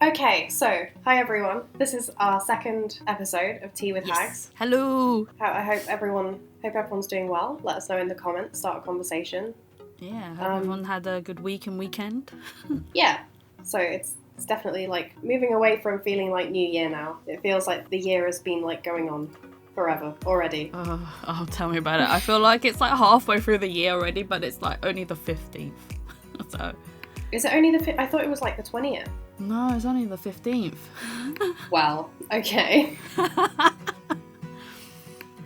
Okay, so hi everyone. This is our second episode of Tea with Hags. Hello. I hope everyone's doing well. Let us know in the comments. Start a conversation. Yeah, hope everyone had a good week and weekend. Yeah. So it's definitely like moving away from feeling like New Year now. It feels like the year has been like going on forever already. Oh, tell me about it. I feel like it's like halfway through the year already, but it's like only the 15th. So. Is it only the? I thought it was like the 20th. No, it's only the 15th. Well, okay. What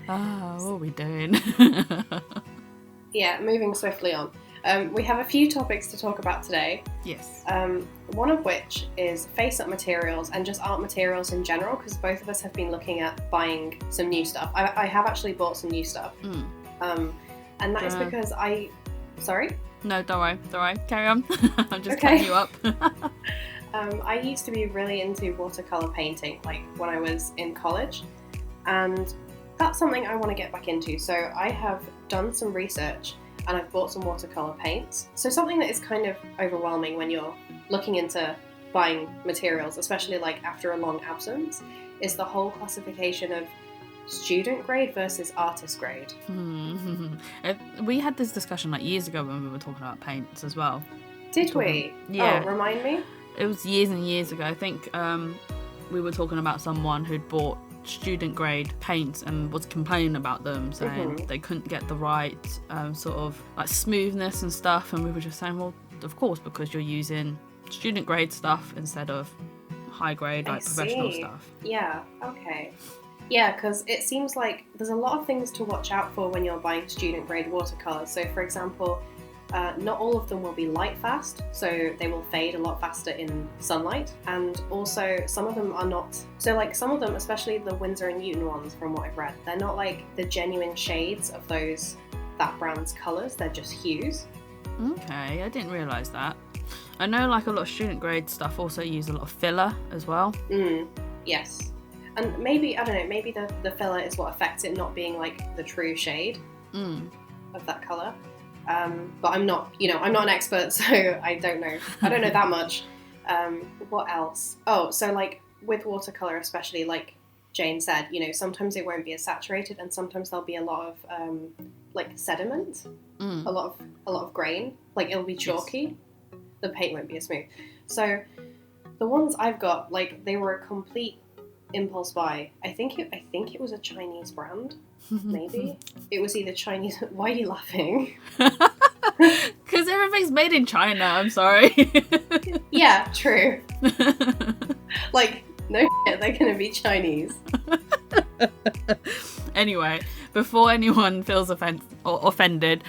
are we doing? Yeah, moving swiftly on. We have a few topics to talk about today. Yes. One of which is face-up materials and just art materials in general, because both of us have been looking at buying some new stuff. I have actually bought some new stuff. And that is because Sorry? No, don't worry. Carry on. I'm just cutting you up. I used to be really into watercolour painting, like when I was in college, and that's something I want to get back into. So I have done some research and I've bought some watercolour paints. So something that is kind of overwhelming when you're looking into buying materials, especially like after a long absence, is the whole classification of student grade versus artist grade. We had this discussion like years ago when we were talking about paints as well. Did we? Yeah. Oh, remind me? It was years and years ago. I think we were talking about someone who'd bought student grade paints and was complaining about them, saying they couldn't get the right sort of like smoothness and stuff, and we were just saying, well, of course, because you're using student grade stuff instead of high grade like professional stuff. Yeah, okay. Yeah, because it seems like there's a lot of things to watch out for when you're buying student grade watercolours. So for example, not all of them will be light fast, so they will fade a lot faster in sunlight, and also some of them are not. So like some of them, especially the Winsor & Newton ones from what I've read, they're not like the genuine shades of that brand's colours, they're just hues. Okay, I didn't realise that. I know like a lot of student grade stuff also use a lot of filler as well. Yes. And maybe, I don't know, maybe the filler is what affects it not being like the true shade of that colour. But I'm not an expert, so I don't know that much. What else? Oh, so like with watercolour especially, like Jane said, sometimes it won't be as saturated, and sometimes there'll be a lot of like sediment, a lot of grain, like it'll be chalky. Yes. The paint won't be as smooth. So the ones I've got, like they were a complete impulse buy. I think it was a Chinese brand. Maybe it was either Chinese. Why are you laughing? Because everything's made in China. I'm sorry. Yeah, true. Like no shit, they're gonna be Chinese. Anyway, before anyone feels offended,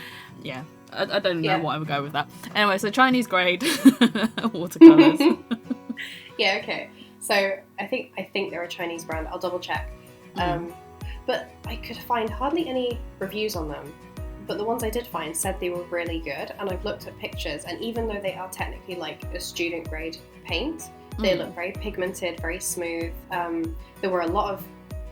yeah, I don't know what I would go with that. Anyway, so Chinese grade watercolors. Yeah, okay. So I think they're a Chinese brand. I'll double check. But I could find hardly any reviews on them. But the ones I did find said they were really good. And I've looked at pictures, and even though they are technically like a student grade paint, they look very pigmented, very smooth. There were a lot of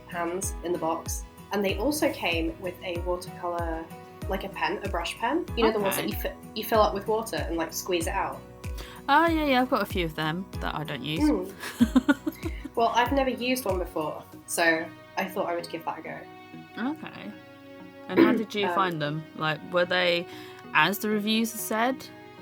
hands in the box. And they also came with a watercolor, like a brush pen. The ones that you fill up with water and like squeeze it out. Oh, yeah, I've got a few of them that I don't use. Well, I've never used one before, so I thought I would give that a go. Okay. And how did you find them? Like, were they as the reviews said,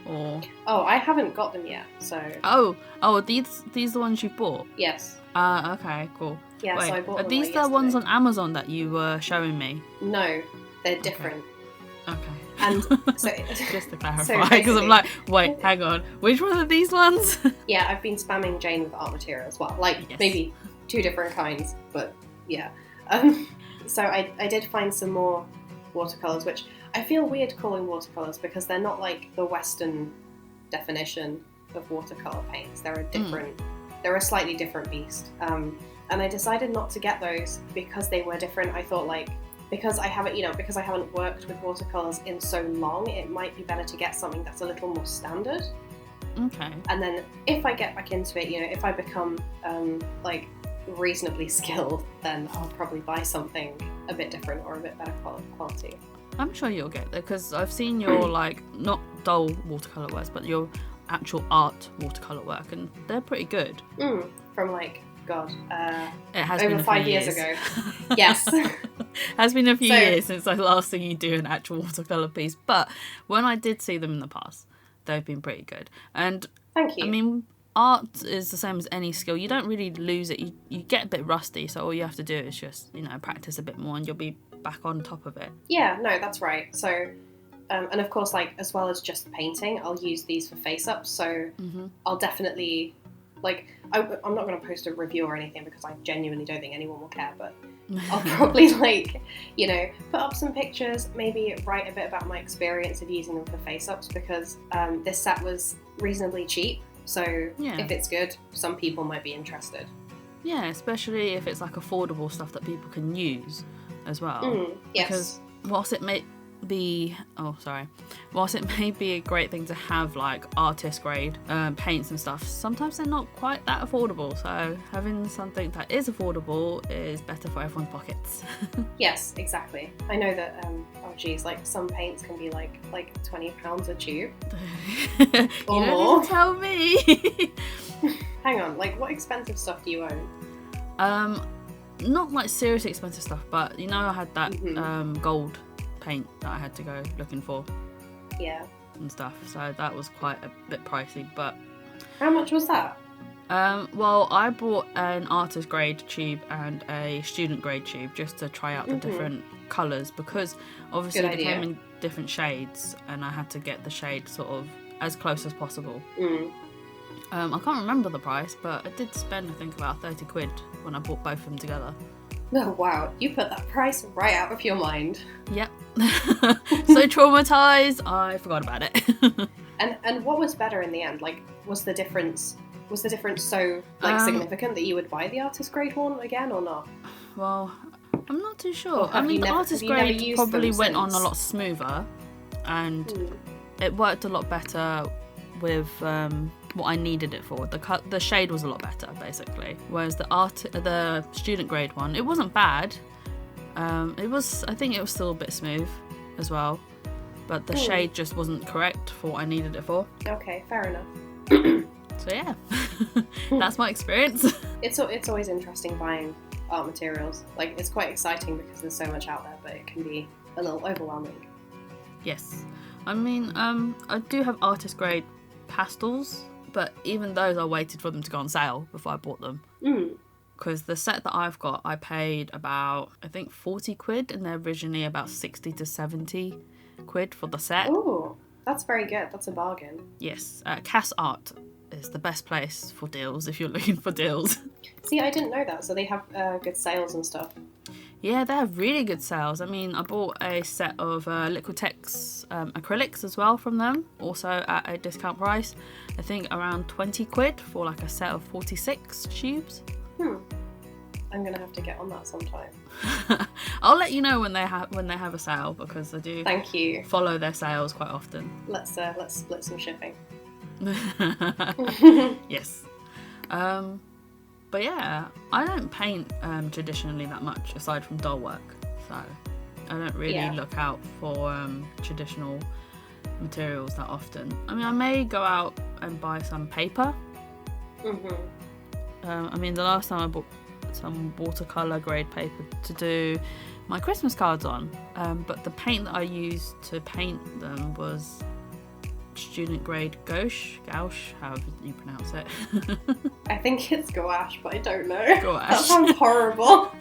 or? Oh, I haven't got them yet, so. Oh, are these the ones you bought? Yes. Okay, cool. Yeah, wait, so I bought them. Are these the ones on Amazon that you were showing me? No, they're different. Okay. And so, just to clarify, because I'm like, wait, hang on, which one are these ones? Yeah, I've been spamming Jane with art materials. Well, like maybe 2 different kinds, but yeah. So I did find some more watercolors, which I feel weird calling watercolors because they're not like the Western definition of watercolor paints. They're they're a slightly different beast. And I decided not to get those because they were different. I thought like, because I haven't worked with watercolors in so long, it might be better to get something that's a little more standard. Okay. And then if I get back into it, if I become like reasonably skilled, then I'll probably buy something a bit different or a bit better quality. I'm sure you'll get there, because I've seen your like not dull watercolor works, but your actual art watercolor work, and they're pretty good. From like, God, it has over been 5 years ago. Yes. Has been a few years since I last seen you do an actual watercolor piece, but when I did see them in the past, they've been pretty good. And thank you. I mean, art is the same as any skill. You don't really lose it. You get a bit rusty, so all you have to do is just, practice a bit more and you'll be back on top of it. Yeah, no, that's right. So, and of course, like, as well as just painting, I'll use these for face-ups. So I'll definitely, like, I'm not going to post a review or anything because I genuinely don't think anyone will care, but I'll probably, like, put up some pictures, maybe write a bit about my experience of using them for face-ups, because this set was reasonably cheap. So if it's good, some people might be interested. Yeah, especially if it's like affordable stuff that people can use as well. Yes. Because whilst it may be a great thing to have like artist grade paints and stuff, sometimes they're not quite that affordable. So having something that is affordable is better for everyone's pockets. Yes, exactly. I know that like some paints can be like £20 a tube. Or you don't more. need to tell me. Hang on, like, what expensive stuff do you own? Not like seriously expensive stuff, but I had that gold paint that I had to go looking for. Yeah. And stuff. So that was quite a bit pricey, but how much was that? Well, I bought an artist grade tube and a student grade tube just to try out the different colours, because obviously they came in different shades and I had to get the shade sort of as close as possible. I can't remember the price, but I did spend, I think, about 30 quid when I bought both of them together. Oh wow, you put that price right out of your mind. Yep. So traumatised, I forgot about it. And what was better in the end? Like, was the difference so significant that you would buy the artist grade one again or not? Well, I'm not too sure. I mean, the artist grade probably went on a lot smoother, and it worked a lot better with what I needed it for. The shade was a lot better, basically. Whereas the student grade one, it wasn't bad. I think it was still a bit smooth as well, but the shade just wasn't correct for what I needed it for. Okay, fair enough. So yeah, that's my experience. It's always interesting buying art materials. Like, it's quite exciting because there's so much out there, but it can be a little overwhelming. Yes. I mean, I do have artist grade pastels, but even those I waited for them to go on sale before I bought them. Because the set that I've got, I paid about, I think, 40 quid, and they're originally about 60 to 70 quid for the set. Ooh, that's very good. That's a bargain. Yes. Cass Art is the best place for deals if you're looking for deals. See, I didn't know that. So they have good sales and stuff. Yeah, they have really good sales. I mean, I bought a set of Liquitex acrylics as well from them, also at a discount price. I think around 20 quid for like a set of 46 tubes. I'm gonna have to get on that sometime. I'll let you know when they have a sale, because I do. Thank you. Follow their sales quite often. Let's split some shipping. Yes. But yeah, I don't paint traditionally that much aside from doll work, so I don't really look out for traditional materials that often. I mean, I may go out and buy some paper. I mean, the last time I bought some watercolour grade paper to do my Christmas cards on, but the paint that I used to paint them was student grade gouache, however you pronounce it. I think it's gouache, but I don't know. Gouache. That sounds horrible.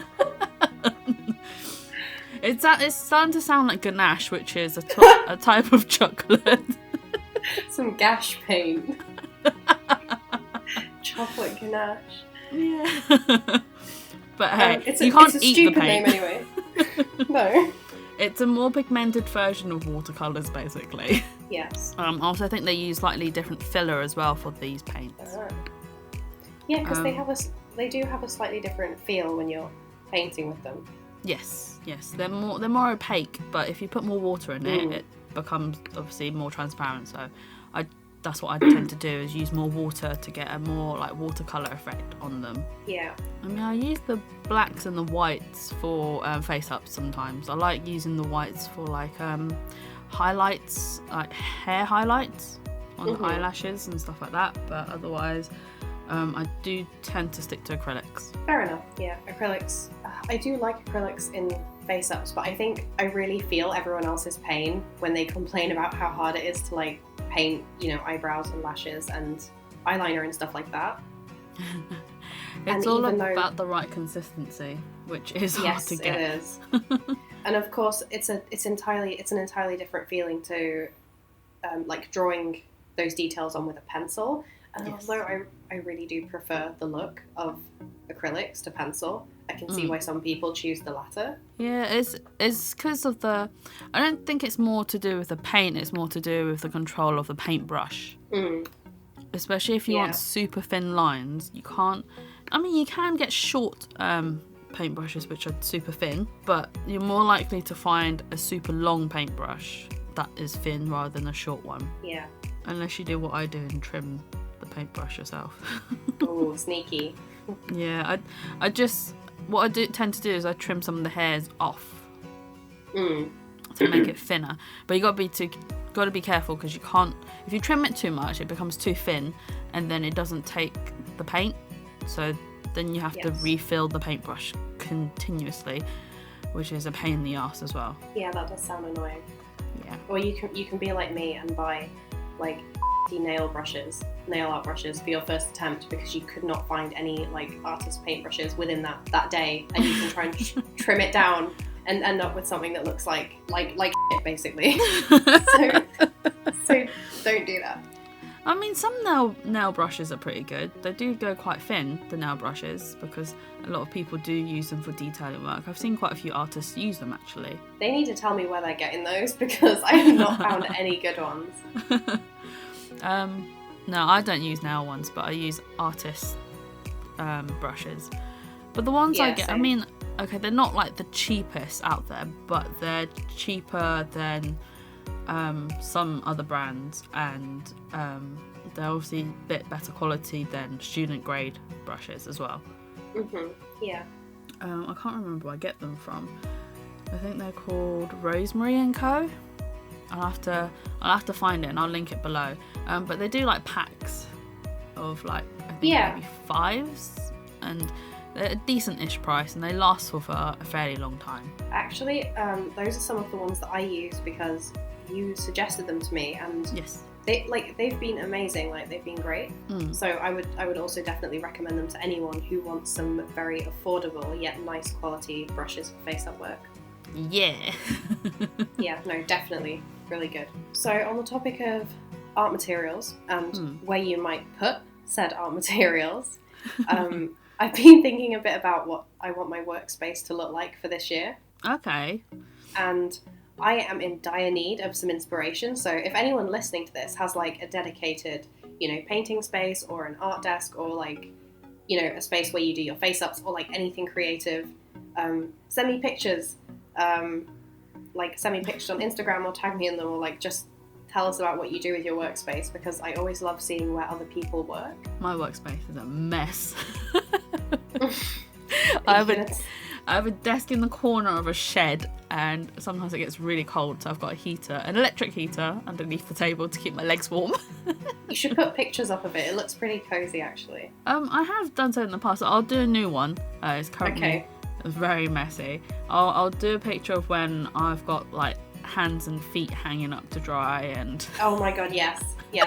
It's starting to sound like ganache, which is a type of chocolate. Some gash paint. Chocolate ganache. Yeah. But hey, you can't eat the paint. It's a stupid name anyway. No. It's a more pigmented version of watercolours, basically. Yes. Also, I think they use slightly different filler as well for these paints. Yeah, because they do have a slightly different feel when you're painting with them. Yes. They're more opaque, but if you put more water in it becomes obviously more transparent. So that's what I tend to do, is use more water to get a more like watercolour effect on them. Yeah. I mean, I use the blacks and the whites for face-ups sometimes. I like using the whites for like highlights, like hair highlights. on the eyelashes and stuff like that, but otherwise I do tend to stick to acrylics. Fair enough. Yeah, acrylics. I do like acrylics in face-ups, but I think I really feel everyone else's pain when they complain about how hard it is to like paint, you know, eyebrows and lashes and eyeliner and stuff like that. It's all about the right consistency, which is hard to get. Yes, it is. And of course, it's an entirely different feeling to like drawing those details on with a pencil. And although I really do prefer the look of acrylics to pencil, I can see why some people choose the latter. Yeah, it's because of the... I don't think it's more to do with the paint, it's more to do with the control of the paintbrush. Especially if you want super thin lines, you can't... I mean, you can get short paintbrushes which are super thin, but you're more likely to find a super long paintbrush that is thin rather than a short one. Yeah. Unless you do what I do and trim the paintbrush yourself. Oh, sneaky. Yeah, I just... What I do tend to do is I trim some of the hairs off to make it thinner. But you got to be careful because you can't... If you trim it too much, it becomes too thin and then it doesn't take the paint. So then you have to refill the paintbrush continuously, which is a pain in the arse as well. Yeah, that does sound annoying. Yeah. Or you can be like me and buy like nail art brushes for your first attempt because you could not find any like artist paintbrushes within that day, and you can try and trim it down and end up with something that looks like shit, basically. so don't do that. I mean, some nail brushes are pretty good. They do go quite thin, the nail brushes, because a lot of people do use them for detailing work. I've seen quite a few artists use them, actually. They need to tell me where they're getting those because I have not found any good ones. No, I don't use nail ones, but I use artist brushes. But the ones I get, same. I mean, okay, they're not like the cheapest out there, but they're cheaper than some other brands, and they're obviously a bit better quality than student grade brushes as well. Yeah. I can't remember where I get them from. I think they're called Rosemary and Co. I'll have to find it and I'll link it below. But they do like packs of like I think maybe 5s, and they're a decent-ish price and they last for a fairly long time. Actually, those are some of the ones that I use because you suggested them to me, and they've been amazing. Like they've been great. So I would also definitely recommend them to anyone who wants some very affordable yet nice quality brushes for face-up work. Yeah. Yeah, no, definitely. Really good. So on the topic of art materials and where you might put said art materials, I've been thinking a bit about what I want my workspace to look like for this year. Okay. And I am in dire need of some inspiration. So if anyone listening to this has like a dedicated, you know, painting space or an art desk or like, you know, a space where you do your face-ups or like anything creative, send me pictures. Send me pictures on Instagram or tag me in them, or like just tell us about what you do with your workspace, because I always love seeing where other people work. My workspace is a mess. I have a desk in the corner of a shed, and sometimes it gets really cold, so I've got an electric heater underneath the table to keep my legs warm. You should put pictures up of it. It looks pretty cozy, actually. I have done so in the past. I'll do a new one. It's currently very messy. I'll do a picture of when I've got like hands and feet hanging up to dry, and oh my god, yes,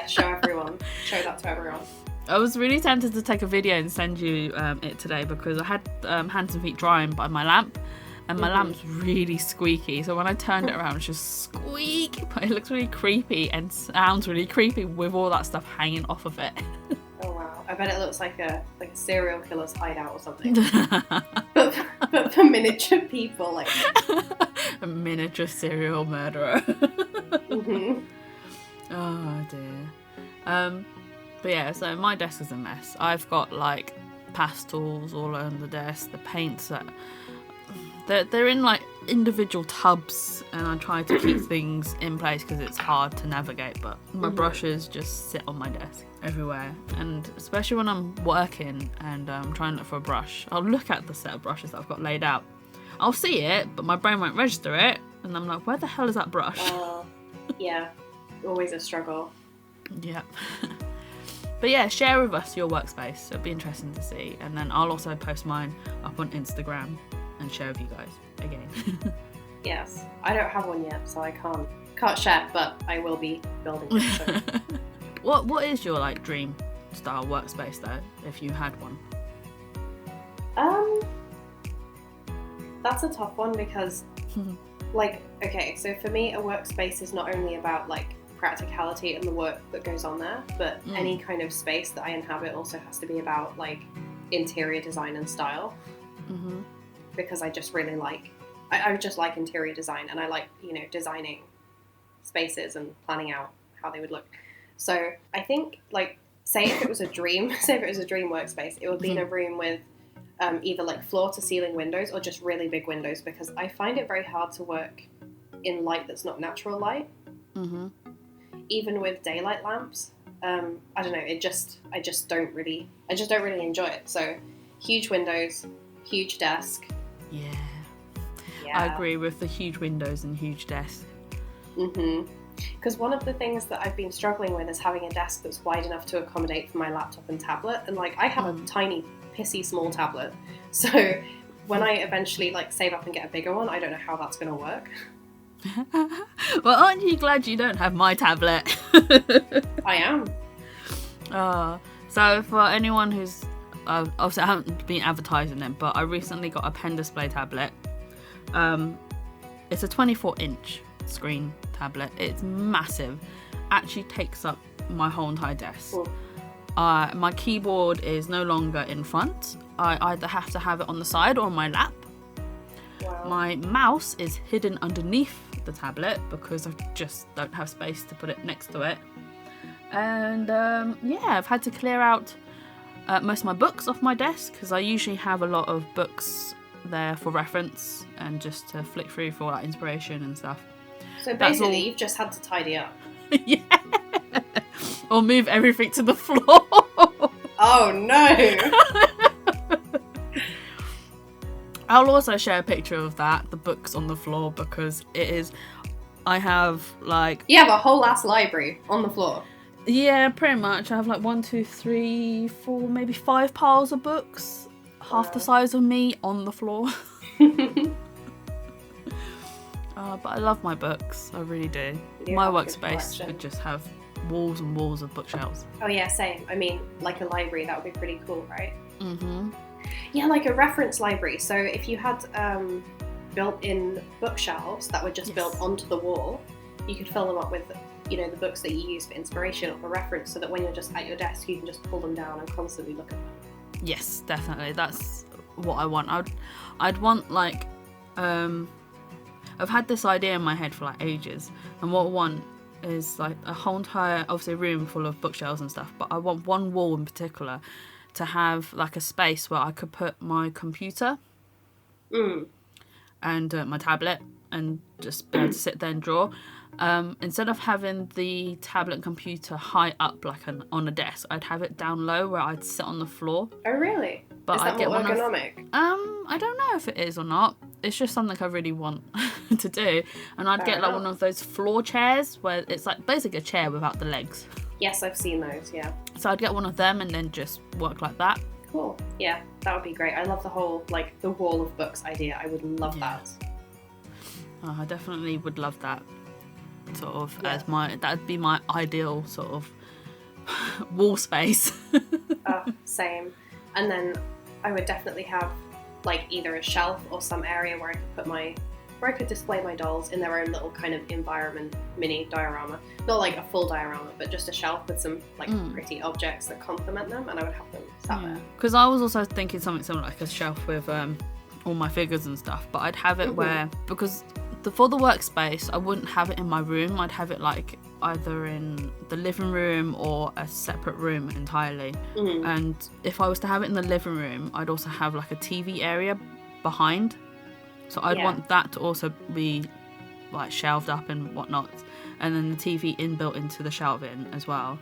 show everyone. Show that to everyone. I was really tempted to take a video and send you it today, because I had hands and feet drying by my lamp, and my lamp's really squeaky, so when I turned it around it's just squeak, but it looks really creepy and sounds really creepy with all that stuff hanging off of it. Oh wow, I bet it looks like a serial killer's hideout or something. but for miniature people, like a miniature serial murderer. Oh dear. But yeah, so my desk is a mess. I've got like pastels all over the desk. The paints they're in like individual tubs, and I try to keep things in place because it's hard to navigate. But my brushes just sit on my desk everywhere, and especially when I'm working and I'm trying to look for a brush, I'll look at the set of brushes that I've got laid out. I'll see it, but my brain won't register it, and I'm like, where the hell is that brush? Yeah, always a struggle. Yeah. But yeah, share with us your workspace. It'll be interesting to see. And then I'll also post mine up on Instagram and share with you guys again. Yes. I don't have one yet, so I can't share, but I will be building it. So. What is your like dream style workspace though, if you had one? That's a tough one because like, okay, so for me a workspace is not only about like practicality and the work that goes on there, but any kind of space that I inhabit also has to be about like interior design and style. Because I just really like I just like interior design, and I like, you know, designing spaces and planning out how they would look. So I think, like, say if it was a dream workspace, it would be in a room with either like floor to ceiling windows or just really big windows, because I find it very hard to work in light that's not natural light. Even with daylight lamps, I don't know. I just don't really enjoy it. So huge windows, huge desk. Yeah. I agree with the huge windows and huge desk. Because one of the things that I've been struggling with is having a desk that's wide enough to accommodate for my laptop and tablet. And like, I have a tiny, pissy small tablet. So when I eventually like save up and get a bigger one, I don't know how that's going to work. Well, aren't you glad you don't have my tablet? I am. So for anyone who's obviously I haven't been advertising them, but I recently got a pen display tablet. It's a 24-inch screen tablet. It's massive. Actually takes up my whole entire desk. My keyboard is no longer in front. I either have to have it on the side or on my lap. Wow. My mouse is hidden underneath the tablet because I just don't have space to put it next to it. And I've had to clear out most of my books off my desk, because I usually have a lot of books there for reference and just to flick through for like inspiration and stuff. So basically you've just had to tidy up. Yeah. Or move everything to the floor. Oh no. I'll also share a picture of that, the books on the floor, because I have like... You have a whole ass library on the floor. Yeah, pretty much. I have like 1, 2, 3, 4, maybe 5 piles of books. Half the size of me on the floor. But I love my books. I really do. My workspace would just have walls and walls of bookshelves. Oh yeah, same. I mean, like a library, that would be pretty cool, right? Yeah, like a reference library. So if you had built-in bookshelves that were just built onto the wall, you could fill them up with, you know, the books that you use for inspiration or for reference, so that when you're just at your desk, you can just pull them down and constantly look at them. Yes, definitely. That's what I want. I'd want like I've had this idea in my head for like ages, and what I want is like a whole entire, obviously, room full of bookshelves and stuff, but I want one wall in particular to have like a space where I could put my computer and my tablet and just be able to sit there and draw. Instead of having the tablet and computer high up like on a desk, I'd have it down low where I'd sit on the floor. Oh really? But is that more ergonomic? I don't know if it is or not. It's just something I really want to do. And I'd get like one of those floor chairs where it's like basically a chair without the legs. Yes, I've seen those, yeah. So I'd get one of them and then just work like that. Cool. Yeah, that would be great. I love the whole, like, the wall of books idea. I would love that. Oh, I definitely would love that. Sort of as that'd be my ideal sort of wall space. Same. And then I would definitely have like either a shelf or some area where I could display my dolls in their own little kind of environment mini diorama. Not like a full diorama, but just a shelf with some like pretty objects that complement them, and I would have them sat there. Because I was also thinking something similar, like a shelf with all my figures and stuff, but I'd have it where, because for the workspace, I wouldn't have it in my room. I'd have it like either in the living room or a separate room entirely. And if I was to have it in the living room, I'd also have like a TV area behind. So I'd want that to also be like shelved up and whatnot, and then the TV inbuilt into the shelving as well.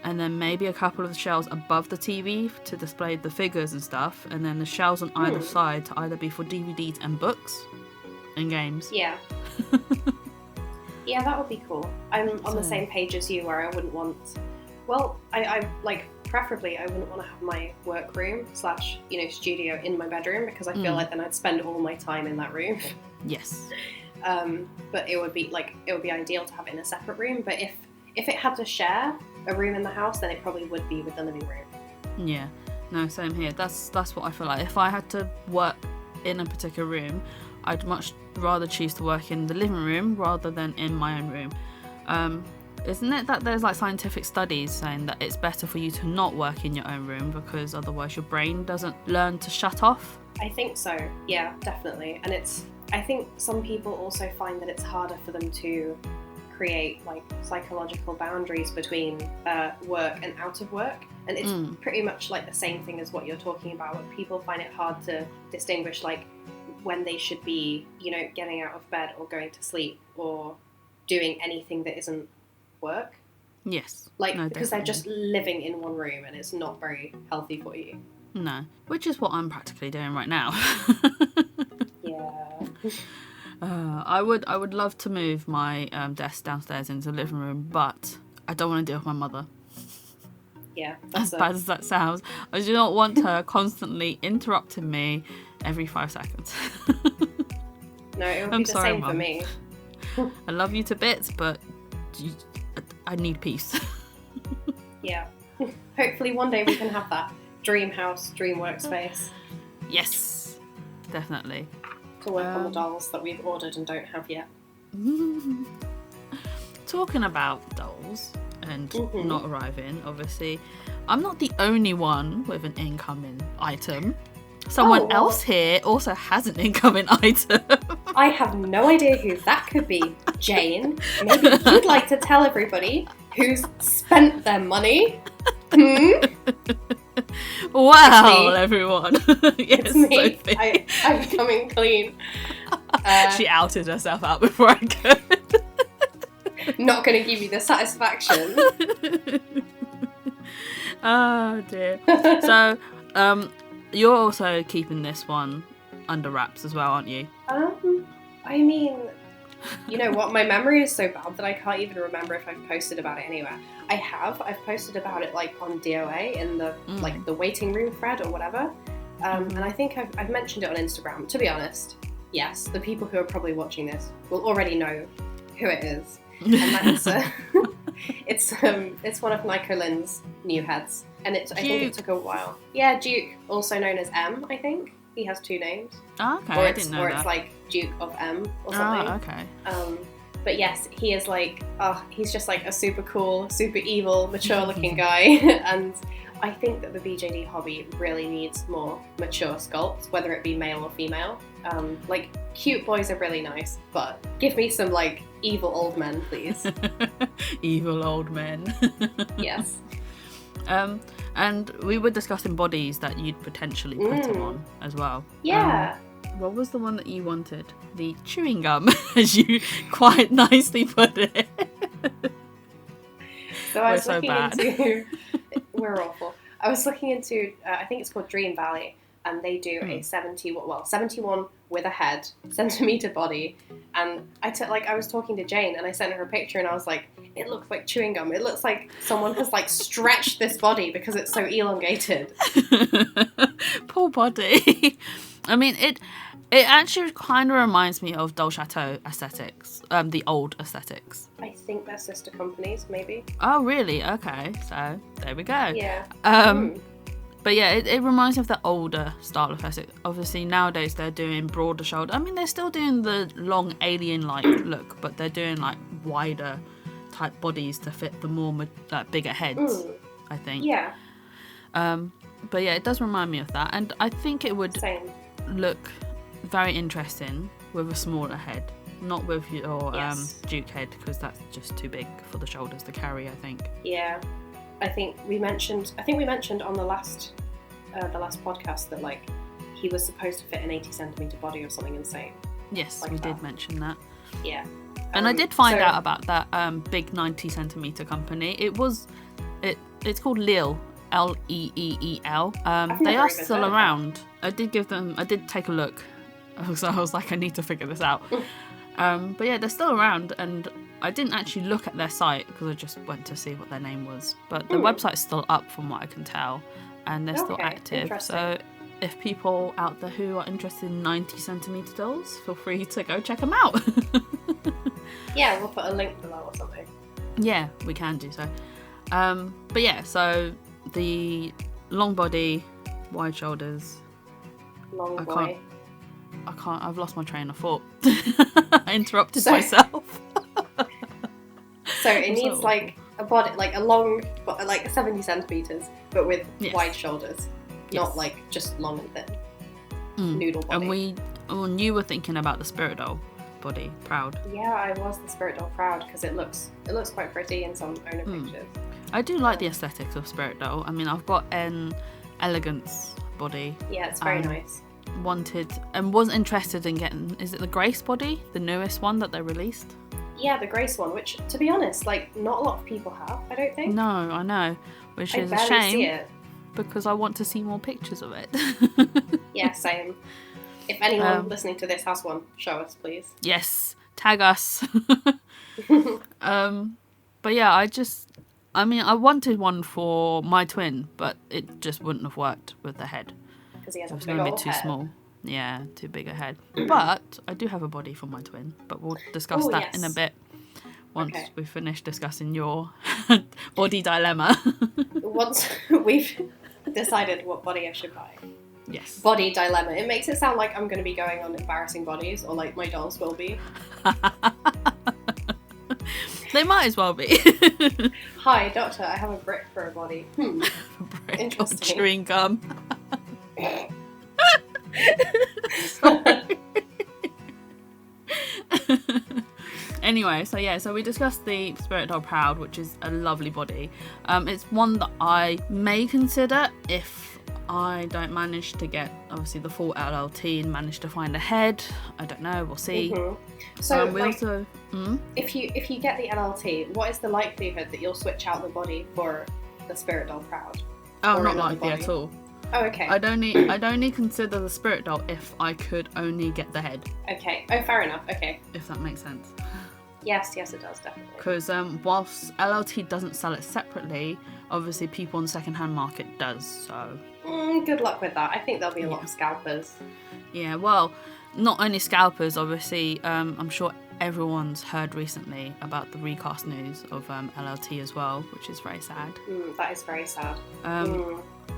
And then maybe a couple of shelves above the TV to display the figures and stuff, and then the shelves on either side to either be for DVDs and books and games. Yeah. Yeah, that would be cool. I'm on the same page as you, where I wouldn't want. Well, I like preferably I wouldn't want to have my workroom / studio in my bedroom, because I feel like then I'd spend all my time in that room. Yes. But it would be ideal to have it in a separate room. But if it had to share a room in the house, then it probably would be with the living room. Yeah. No, same here. That's what I feel like. If I had to work in a particular room, I'd much rather choose to work in the living room rather than in my own room. Isn't it that there's like scientific studies saying that it's better for you to not work in your own room, because otherwise your brain doesn't learn to shut off? I think so. Yeah, definitely. And I think some people also find that it's harder for them to create like psychological boundaries between work and out of work. And it's pretty much like the same thing as what you're talking about, where people find it hard to distinguish like when they should be, getting out of bed or going to sleep or doing anything that isn't work. Yes. Because they're just living in one room, and it's not very healthy for you. No, which is what I'm practically doing right now. Yeah. I would love to move my desk downstairs into the living room, but I don't want to deal with my mother. Yeah. As bad as that sounds, I do not want her constantly interrupting me every 5 seconds. No, it would be the same Mum. for me. I love you to bits, but I need peace. Yeah. Hopefully one day we can have that dream house, dream workspace. Yes, definitely. To work on the dolls that we've ordered and don't have yet. Talking about dolls and not arriving, obviously, I'm not the only one with an incoming item. Someone else here also has an incoming item. I have no idea who that could be. Jane, maybe you'd like to tell everybody who's spent their money? Wow, everyone. Yes, it's me. Sophie. I'm coming clean. She outed herself out before I could. Not going to give you the satisfaction. Oh dear. So, you're also keeping this one under wraps as well, aren't you? I mean, you know what? My memory is so bad that I can't even remember if I've posted about it anywhere. I've posted about it like on DOA in the like the waiting room thread or whatever. And I think I've mentioned it on Instagram. To be honest, yes, the people who are probably watching this will already know who it is. And that's it's one of Nico Lynn's new heads, and I think it took a while. Yeah, Duke, also known as M, I think. He has 2 names. Oh, okay, I didn't know that. Or that. it's like Duke of M or something. Oh, okay. But yes, he is like, he's just like a super cool, super evil, mature looking guy. And I think that the BJD hobby really needs more mature sculpts, whether it be male or female. Like, cute boys are really nice, but give me some like evil old men, please. Evil old men. Yes. And we were discussing bodies that you'd potentially put them on as well. Yeah. What was the one that you wanted? The chewing gum, as you quite nicely put it. So I was looking into... We're awful. I was looking into, I think it's called Dream Valley, and they do a 71 with a head, centimetre body, and I was talking to Jane, and I sent her a picture, and I was like, it looks like chewing gum. It looks like someone has like stretched this body because it's so elongated. Poor body. I mean, it actually kind of reminds me of Dole Chateau aesthetics, the old aesthetics. I think they're sister companies, maybe. Oh, really? Okay, so there we go. Yeah. But yeah, it reminds me of the older style of aesthetic. Obviously, nowadays they're doing broader shoulder. I mean, they're still doing the long alien-like look, but they're doing like wider type bodies to fit the more bigger heads, I think. Yeah. But yeah, it does remind me of that, and I think it would look very interesting with a smaller head, not with your Duke head, because that's just too big for the shoulders to carry, I think. Yeah. I think we mentioned on the last podcast that like he was supposed to fit an 80 centimetre body or something insane. Yes, like we did mention that. Yeah. And I did find out about that big 90 centimetre company. It's called Leeel, L-E-E-E-L. They are still around. I did take a look. So I was like, I need to figure this out. But yeah, they're still around, and I didn't actually look at their site because I just went to see what their name was. But the website's still up from what I can tell, and they're still active. So if people out there who are interested in 90cm dolls, feel free to go check them out. Yeah, we'll put a link below or something. Yeah, we can do so. But yeah, so the long body, wide shoulders. Long boy. I can't. I've lost my train of thought. I interrupted myself. So it needs like a body, like a long, like 70 centimeters, but with wide shoulders, not like just long and thin. Noodle body. And you were thinking about the spirit doll body, proud. Yeah, I was the spirit doll proud because it looks quite pretty in some owner pictures. I do like the aesthetics of spirit doll. I mean, I've got an elegance body. Yeah, it's very nice. Was interested in getting, is it the Grace body, the newest one that they released? Yeah, the Grace one, which to be honest, like not a lot of people have, I don't think. No, I know, which is a shame see it. Because I want to see more pictures of it. Yeah, same. If anyone listening to this has one, show us, please. Yes, tag us. But yeah, I wanted one for my twin, but it just wouldn't have worked with the head. Because he has it a was big going to be old too head. small. Yeah, too big a head. But I do have a body for my twin, but we'll discuss that in a bit once we finish discussing your body dilemma. Once we've decided what body I should buy. Yes. Body dilemma. It makes it sound like I'm going to be going on embarrassing bodies, or like my dolls will be. They might as well be. Hi, doctor, I have a brick for a body. Interesting. Chewing gum. Anyway, so we discussed the Spirit Doll Proud, which is a lovely body. It's one that I may consider if I don't manage to get obviously the full LLT and manage to find a head. I don't know, we'll see. So we also if you get the LLT, what is the likelihood that you'll switch out the body for the Spirit Doll Proud? Oh, not likely at all. Oh, okay. I'd only consider the Spirit Doll if I could only get the head. Okay. Oh, fair enough. Okay. If that makes sense. Yes, it does, definitely. Because whilst LLT doesn't sell it separately, obviously people on the second-hand market does, so... good luck with that. I think there'll be a lot of scalpers. Yeah, well, not only scalpers, obviously, I'm sure everyone's heard recently about the recast news of LLT as well, which is very sad. That is very sad.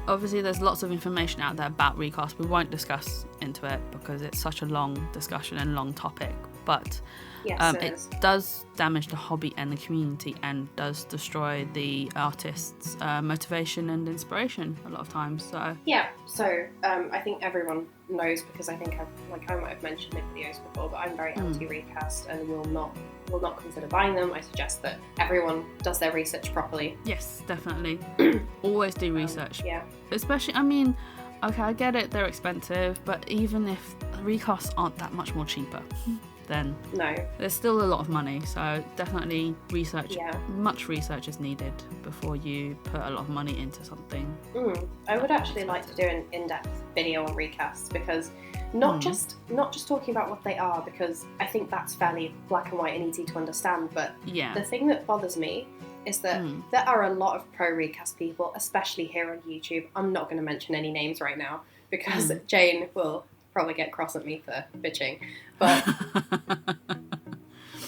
Obviously, there's lots of information out there about recast. We won't discuss into it because it's such a long discussion and long topic, but... Yes, it does damage the hobby and the community and does destroy the artist's motivation and inspiration a lot of times. So I think everyone knows, because I think I might have mentioned in videos before, but I'm very anti-recast and will not consider buying them. I suggest that everyone does their research properly. Yes, definitely. Always do research. Especially, I mean, okay, I get it, they're expensive, but even if recasts aren't that much more cheaper, then there's still a lot of money, so definitely research. Much research is needed before you put a lot of money into something. I would actually like to do an in-depth video on recasts, because not just talking about what they are, because I think that's fairly black and white and easy to understand, but the thing that bothers me is that there are a lot of pro recast people, especially here on YouTube. I'm not going to mention any names right now because Jane will probably get cross at me for bitching, but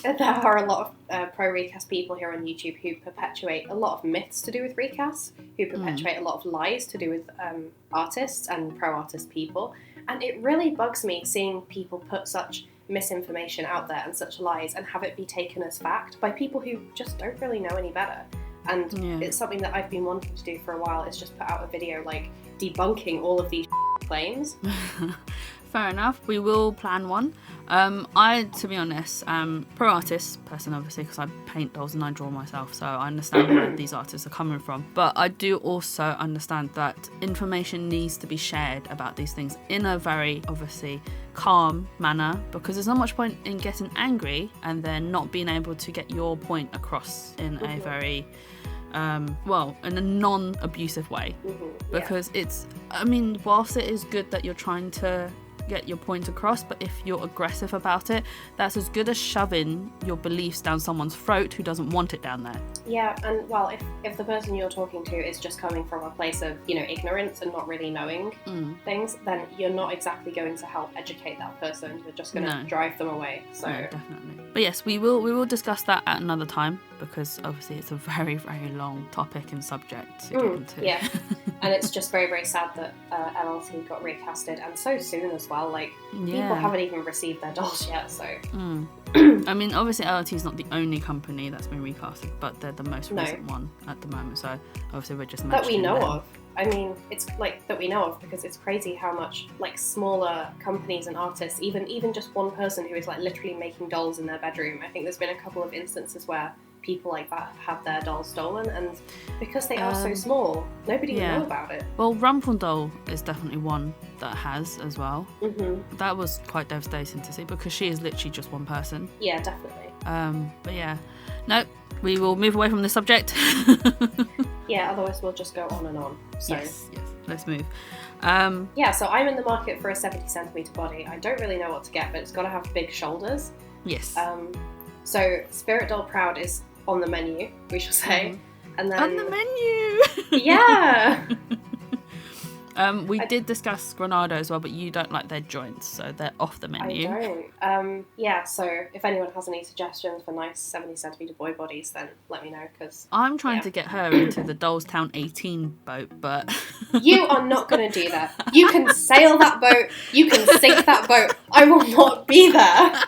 there are a lot of pro recast people here on YouTube who perpetuate a lot of myths to do with recasts, who perpetuate a lot of lies to do with artists and pro artist people, and it really bugs me seeing people put such misinformation out there and such lies and have it be taken as fact by people who just don't really know any better. And it's something that I've been wanting to do for a while, is just put out a video like debunking all of these claims. Fair enough, we will plan one. I, to be honest, pro artist person, obviously, because I paint dolls and I draw myself, so I understand where these artists are coming from. But I do also understand that information needs to be shared about these things in a very, obviously, calm manner, because there's not much point in getting angry and then not being able to get your point across in a very... in a non-abusive way, because it's, I mean, whilst it is good that you're trying to get your point across, but if you're aggressive about it, that's as good as shoving your beliefs down someone's throat who doesn't want it down there. Yeah, and well, if the person you're talking to is just coming from a place of, ignorance and not really knowing things, then you're not exactly going to help educate that person. You're just going to drive them away. So no, definitely. But yes, we will discuss that at another time, because obviously it's a very, very long topic and subject to get into. Yeah, and it's just very, very sad that LLT got recasted, and so soon as well. Like, people haven't even received their dolls yet, so... I mean, obviously LLT is not the only company that's been recasted, but they're the most recent one at the moment, so obviously we're just mentioning that we know them. of. I mean, it's like that we know of, because it's crazy how much like smaller companies and artists, even just one person who is like literally making dolls in their bedroom. I think there's been a couple of instances where people like that have their dolls stolen, and because they are so small, nobody will know about it. Well, Rumpeldoll is definitely one that has as well. That was quite devastating to see, because she is literally just one person. Yeah, definitely. But yeah, no, we will move away from this subject. Yeah, otherwise we'll just go on and on. So. Yes, let's move. Yeah, so I'm in the market for a 70 centimetre body. I don't really know what to get, but it's got to have big shoulders. Yes. So Spirit Doll Proud is on the menu, we shall say. And then on the menu! Yeah! We did discuss Granado as well, but you don't like their joints, so they're off the menu. I don't. Yeah, so if anyone has any suggestions for nice 70 centimetre boy bodies, then let me know, because... I'm trying to get her into the Dollstown 18 boat, but... You are not going to do that. You can sail that boat, you can sink that boat. I will not be there.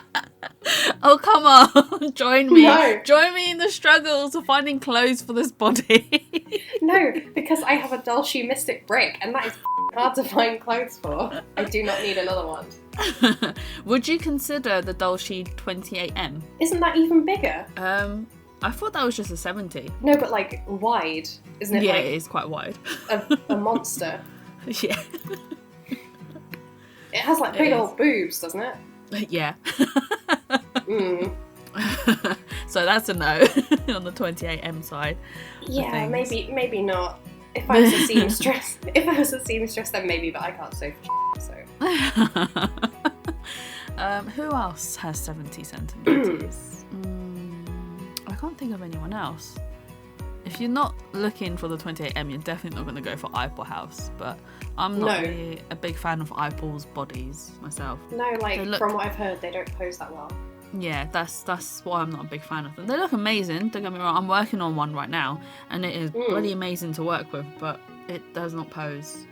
Oh, come on. Join me. No. Join me in the struggles of finding clothes for this body. No, because I have a Doll Shoe Mystic brick, and that is hard to find clothes for. I do not need another one. Would you consider the Doll Shoe 28M? Isn't that even bigger? I thought that was just a 70. No, but like wide, isn't it? Yeah, like it is quite wide. a monster. Yeah. It has like big old boobs, doesn't it? Yeah. Mm. So that's a no on the 28M side. Yeah, maybe not. If I was a seamstress, then maybe, but I can't sew for so. Who else has 70 centimetres? I can't think of anyone else. If you're not looking for the 28M, you're definitely not going to go for Eiffel House, but I'm not really a big fan of Eiffel's bodies myself. No, like from what I've heard, they don't pose that well. Yeah, that's why I'm not a big fan of them. They look amazing, don't get me wrong. I'm working on one right now, and it is bloody amazing to work with, but it does not pose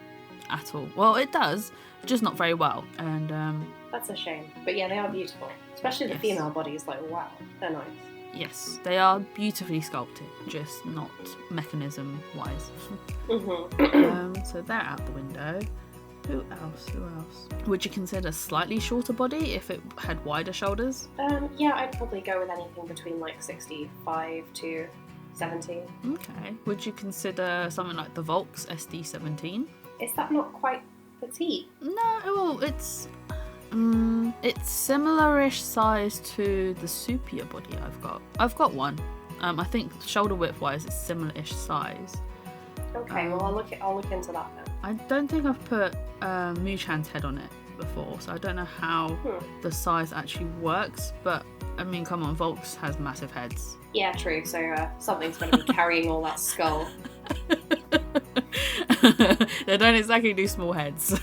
at all. Well, it does, just not very well. And that's a shame. But yeah, they are beautiful, especially the female bodies. Like, wow, they're nice. Yes, they are beautifully sculpted, just not mechanism-wise. So they're out the window. Who else? Would you consider slightly shorter body if it had wider shoulders? Yeah, I'd probably go with anything between like 65 to 70. Okay. Would you consider something like the Volks SD17? Is that not quite petite? No, well, it's similar-ish size to the Supia body I've got. I've got one. I think shoulder width-wise, it's similar-ish size. Okay, well, I'll look into that then. I don't think I've put Muchan's head on it before, so I don't know how the size actually works, but I mean, come on, Volks has massive heads. Yeah, true, so something's going to be carrying all that skull. They don't exactly do small heads.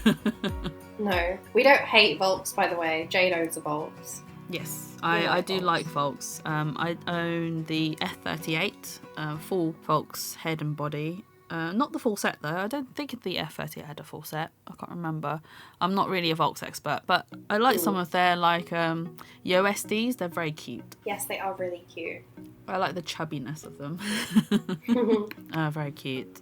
No, we don't hate Volks, by the way. Jade owns a Volks. Yes, I do like Volks. I own the F38, full Volks head and body. Not the full set though. I don't think the F38 had a full set. I can't remember. I'm not really a Volks expert, but I like some of their USDs. They're very cute. Yes, they are really cute. I like the chubbiness of them. Very cute.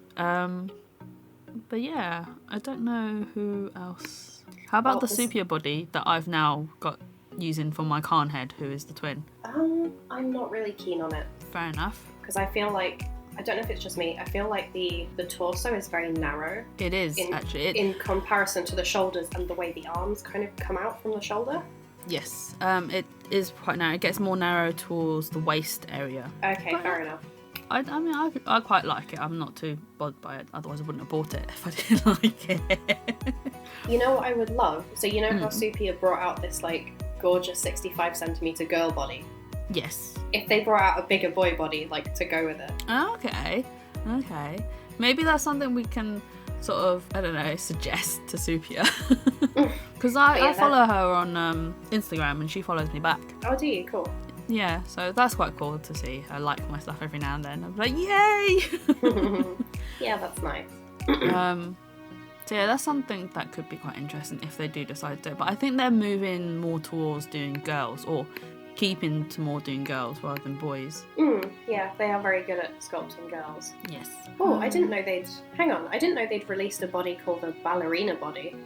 But yeah, I don't know who else. How about the Supia body that I've now got using for my Khan head, who is the twin? I'm not really keen on it. Fair enough. Because I feel like, I don't know if it's just me, I feel like the torso is very narrow. It is, actually. In comparison to the shoulders and the way the arms kind of come out from the shoulder. Yes, it is quite narrow. It gets more narrow towards the waist area. Okay, fair enough. I mean, I quite like it. I'm not too bothered by it. Otherwise, I wouldn't have bought it if I didn't like it. You know what I would love? So you know how Sophie had brought out this like gorgeous 65 centimeter girl body? Yes. If they brought out a bigger boy body, like, to go with it. Okay. Maybe that's something we can sort of, I don't know, suggest to Sophia. Because I follow her on Instagram and she follows me back. Oh, do you? Cool. Yeah, so that's quite cool to see her like my stuff every now and then. I'm like, yay! Yeah, that's nice. So yeah, that's something that could be quite interesting if they do decide to. But I think they're moving more towards doing girls, or keeping to more doing girls rather than boys. Yeah, they are very good at sculpting girls. Yes. Oh, I didn't know they'd released a body called the ballerina body.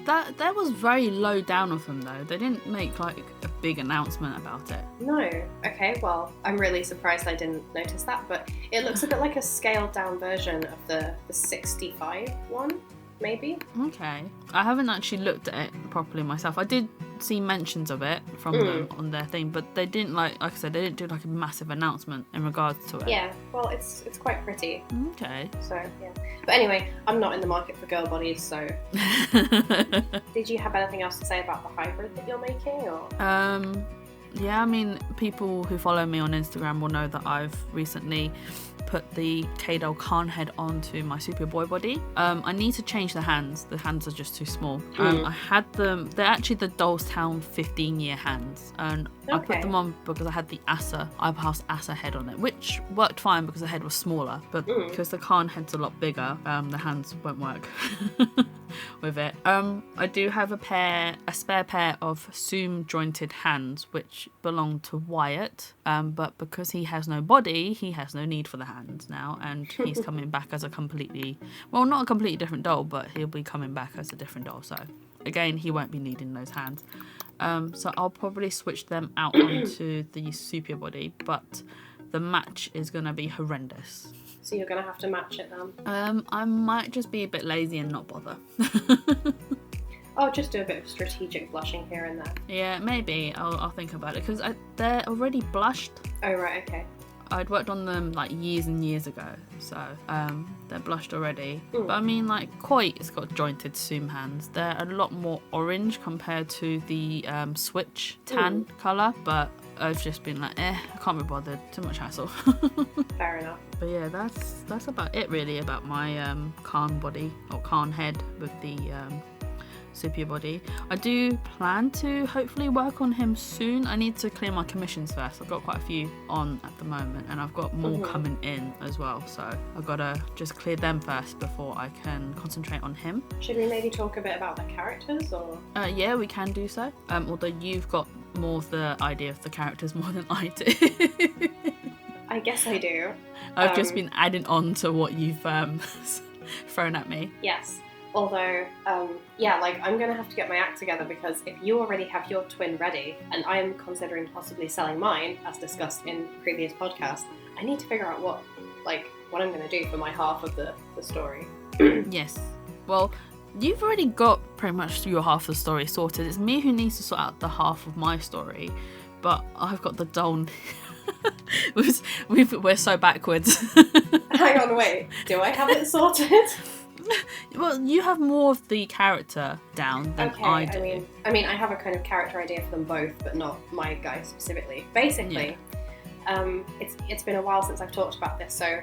That was very low down of them though. They didn't make like a big announcement about it. No. Okay, well, I'm really surprised I didn't notice that, but it looks a bit like a scaled down version of the 65 one, maybe. Okay. I haven't actually looked at it properly myself. I did see mentions of it from them on their thing, but they didn't like I said, they didn't do like a massive announcement in regards to it. Yeah, well, it's quite pretty. Okay. So, yeah. But anyway, I'm not in the market for girl bodies, so... Did you have anything else to say about the hybrid that you're making, or...? Yeah, I mean, people who follow me on Instagram will know that I've recently put the K-Doll Khan head onto my Superboy body. I need to change the hands. The hands are just too small. I had them, they're actually the Dollstown 15-year hands, and I put them on because I had the Iberhouse Asa head on it, which worked fine because the head was smaller, but because the Khan head's a lot bigger, the hands won't work with it. I do have a spare pair of Zoom jointed hands which belong to Wyatt, but because he has no body, he has no need for the hands now, and he's coming back as a completely, well, not a completely different doll, but he'll be coming back as a different doll, so again, he won't be needing those hands. So I'll probably switch them out onto the Super body, but the match is going to be horrendous. So you're going to have to match it then? I might just be a bit lazy and not bother. I'll just do a bit of strategic blushing here and there. Yeah, maybe. I'll think about it, because they're already blushed. Oh, right, okay. I'd worked on them like years and years ago, so they're blushed already. But I mean, like, Coit's got jointed Zoom hands. They're a lot more orange compared to the Switch tan colour, but I've just been like, I can't be bothered. Too much hassle. Fair enough. But yeah, that's about it really about my Khan body, or Khan head with the Super body. I do plan to hopefully work on him soon. I need to clear my commissions first. I've got quite a few on at the moment, and I've got more coming in as well, so I've got to just clear them first before I can concentrate on him. Should we maybe talk a bit about the characters, or...? Yeah, we can do so, although you've got more of the idea of the characters more than I do. I guess I do. I've just been adding on to what you've thrown at me. Yes. Although, yeah, like, I'm going to have to get my act together, because if you already have your twin ready, and I am considering possibly selling mine, as discussed in previous podcasts, I need to figure out what I'm going to do for my half of the story. Yes. Well, you've already got pretty much your half of the story sorted. It's me who needs to sort out the half of my story, but I've got the doll... We're so backwards. Hang on, wait. Do I have it sorted? Well, you have more of the character down than I do. I mean, I have a kind of character idea for them both, but not my guy specifically. Basically, it's been a while since I've talked about this, so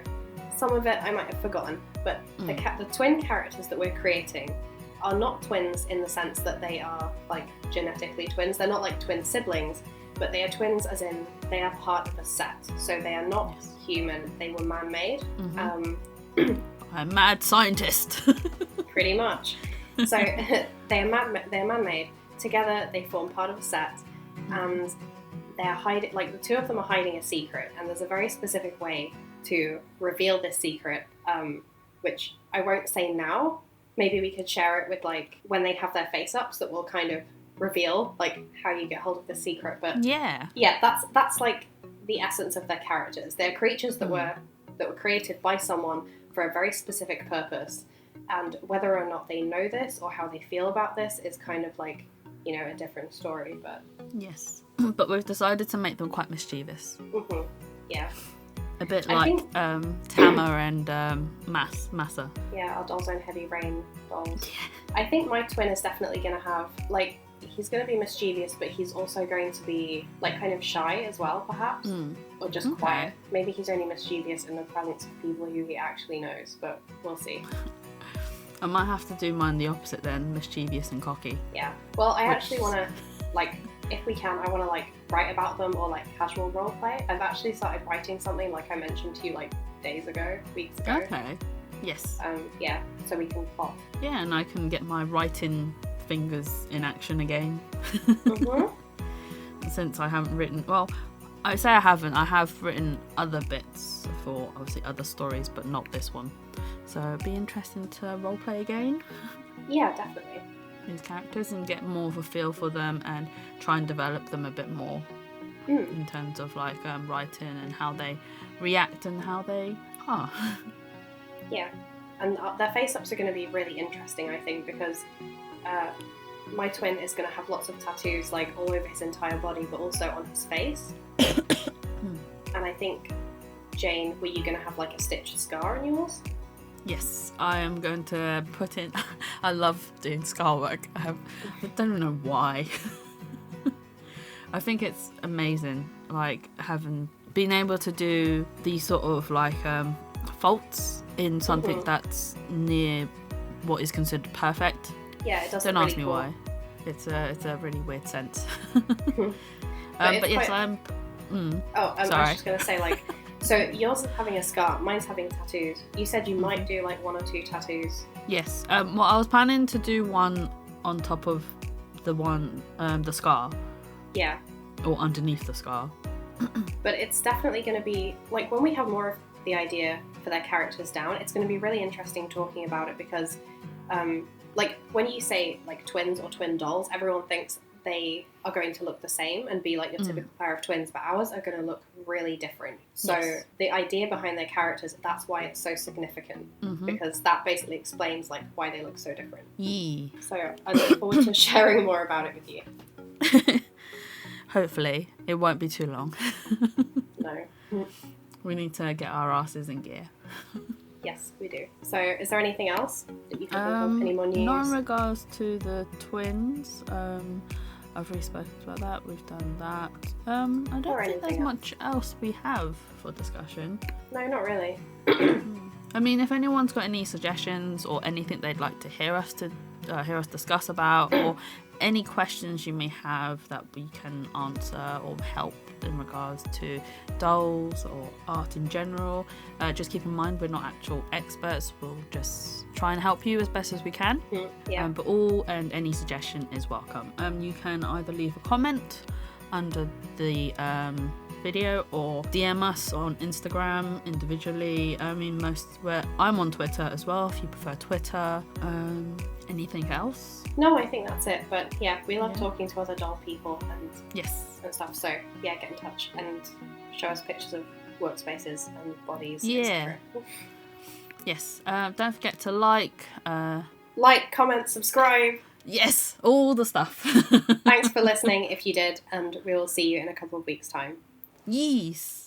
some of it I might have forgotten. But the twin characters that we're creating are not twins in the sense that they are like genetically twins. They're not like twin siblings, but they are twins as in they are part of a set. So they are not human. They were man-made. I'm a mad scientist. Pretty much. So they're man-made. Together they form part of a set, and they're hiding. Like, the two of them are hiding a secret, and there's a very specific way to reveal this secret, which I won't say now. Maybe we could share it with, like, when they have their face-ups, that will kind of reveal, like, how you get hold of the secret. But yeah, that's like the essence of their characters. They're creatures that were created by someone for a very specific purpose, and whether or not they know this or how they feel about this is kind of like, you know, a different story. But yes, but we've decided to make them quite mischievous. Yeah. A bit like Tama and Massa. Yeah, our Dolls Own Heavy Rain dolls. Yeah. I think my twin is definitely going to have, like, he's going to be mischievous, but he's also going to be, like, kind of shy as well, perhaps. Or just quiet. Maybe he's only mischievous in the presence of people who he actually knows, but we'll see. I might have to do mine the opposite then, mischievous and cocky. Yeah. Well, I actually want to, like, if we can, I want to, like, write about them or, like, casual roleplay. I've actually started writing something, like I mentioned to you, like, weeks ago. Okay. Yes. Yeah, so we can plot. Yeah, and I can get my writing fingers in action again. Since I haven't written, well, I say I haven't. I have written other bits for obviously other stories, but not this one. So it'd be interesting to roleplay again. Yeah, definitely. These characters and get more of a feel for them and try and develop them a bit more in terms of like writing and how they react and how they are. Yeah, and their face-ups are going to be really interesting, I think, because my twin is going to have lots of tattoos, like all over his entire body, but also on his face. And I think, Jane, were you going to have like a stitched scar on yours? Yes, I am going to put in. I love doing scar work. I don't know why. I think it's amazing, like being able to do these sort of like faults in something that's near what is considered perfect. Yeah, it doesn't. Don't really ask me cool. why. It's a really weird sense. But yes, I'm. I was just gonna say, like, so yours is having a scar, mine's having tattoos. You said you might do like 1 or 2 tattoos. Yes. Well, I was planning to do one on top of the one, the scar. Yeah. Or underneath the scar. But it's definitely going to be, like, when we have more of the idea for their characters down, it's going to be really interesting talking about it because, like, when you say, like, twins or twin dolls, everyone thinks they are going to look the same and be, like, your typical pair of twins, but ours are going to look really different. So the idea behind their characters, that's why it's so significant, because that basically explains, like, why they look so different. Yee. So I look forward to sharing more about it with you. Hopefully, it won't be too long. No. We need to get our asses in gear. Yes, we do. So, is there anything else that you can think of? Any more news? Not in regards to the twins. I've already spoken about that. We've done that. I don't think there's much else we have for discussion. No, not really. I mean, if anyone's got any suggestions or anything they'd like to hear us discuss about, or any questions you may have that we can answer or help in regards to dolls or art in general, just keep in mind we're not actual experts. We'll just try and help you as best as we can. Yeah. But all and any suggestion is welcome. You can either leave a comment under the video or DM us on Instagram individually. I mean, I'm on Twitter as well if you prefer Twitter. Anything else? No, I think that's it. But yeah, we love talking to other doll people and stuff. So yeah, get in touch and show us pictures of workspaces and bodies. Yeah. Yes. Don't forget to like, comment, subscribe. Yes, all the stuff. Thanks for listening if you did, and we will see you in a couple of weeks' time. Yes.